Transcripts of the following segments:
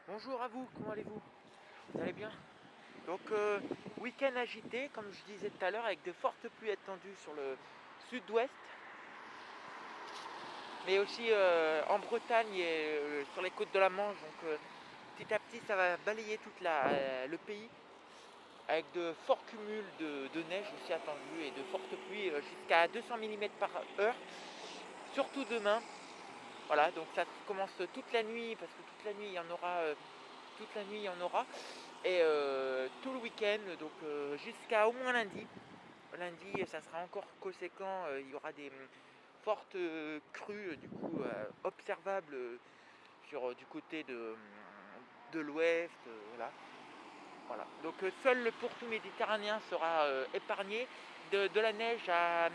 Bonjour à vous, comment allez-vous? Vous allez bien? Donc week-end agité, comme je disais tout à l'heure, avec de fortes pluies attendues sur le sud-ouest, mais aussi en Bretagne et sur les côtes de la Manche. Donc petit à petit, ça va balayer tout le pays, avec de forts cumuls de neige aussi attendus et de fortes pluies jusqu'à 200 mm par heure, surtout demain. Voilà, donc ça commence toute la nuit, parce que toute la nuit, il y en aura. Toute la nuit, il y en aura. Et tout le week-end, donc jusqu'à au moins lundi. Lundi, ça sera encore conséquent. Il y aura des fortes crues, du coup, observables du côté de l'ouest. Voilà. Voilà. Donc seul le pourtour méditerranéen sera épargné. De la neige à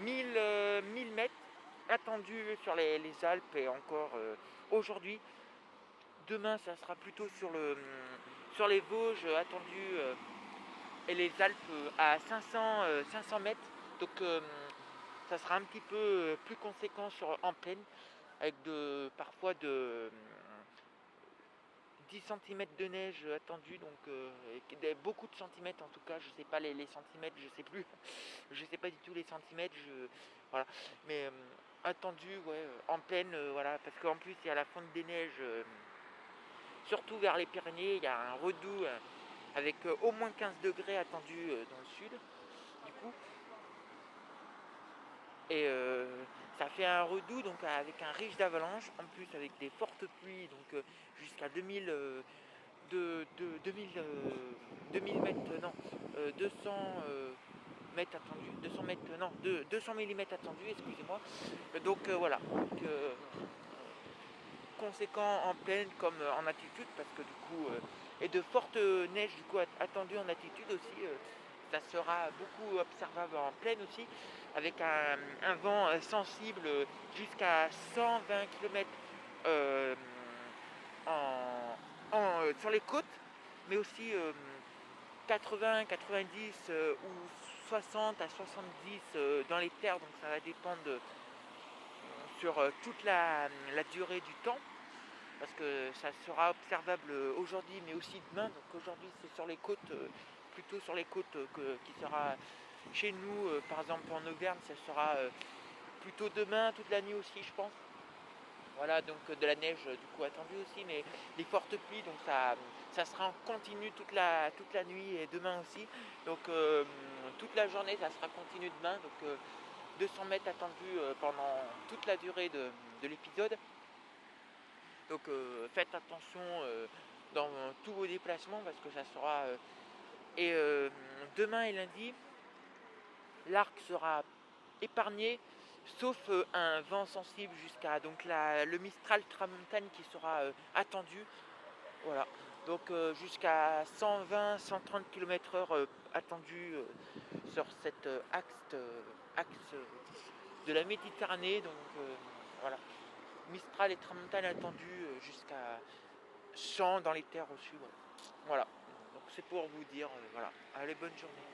1000 mètres attendue sur les Alpes et encore aujourd'hui. Demain, ça sera plutôt sur les Vosges attendu et les Alpes à 500 mètres. Donc ça sera un petit peu plus conséquent en plaine avec parfois de 10 cm de neige attendue, donc beaucoup de centimètres en tout cas. Je sais pas les centimètres, je sais plus. Je sais pas du tout les centimètres. Voilà. Mais attendu, ouais, en plaine, voilà, parce qu'en plus il y a la fonte des neiges. Surtout vers les Pyrénées, il y a un redout avec au moins 15 degrés attendus dans le sud, du coup. Et ça fait un redout donc avec un riche d'avalanches, en plus avec des fortes pluies, donc jusqu'à 2000, 2000, 2000 mètres, non, 200 mètres attendus, 200 mètres, non, 200 mm attendus, excusez-moi. Donc voilà, donc, conséquent en plaine comme en altitude, parce que du coup et de fortes neiges du coup attendues en altitude aussi. Ça sera beaucoup observable en plaine aussi, avec un vent sensible jusqu'à 120 km sur les côtes, mais aussi 80, 90 ou 60 à 70 dans les terres. Donc ça va dépendre sur toute la durée du temps, parce que ça sera observable aujourd'hui mais aussi demain. Donc aujourd'hui c'est sur les côtes, plutôt sur les côtes qui sera chez nous, par exemple en Auvergne, ça sera plutôt demain toute la nuit aussi, je pense. Voilà, donc de la neige du coup attendue aussi, mais les fortes pluies, donc ça sera en continu toute la nuit et demain aussi. Donc toute la journée ça sera continu demain, donc 200 mètres attendus pendant toute la durée de l'épisode. Donc faites attention dans tous vos déplacements, parce que ça sera... et demain et lundi, l'arc sera épargné, sauf un vent sensible jusqu'à donc le Mistral Tramontane qui sera attendu. Voilà. Donc jusqu'à 120-130 km/h attendu sur cet axe de la Méditerranée. Donc voilà. Mistral et Tramontane attendus jusqu'à 100 dans les terres au sud. Voilà. Donc c'est pour vous dire, voilà. Allez, bonne journée.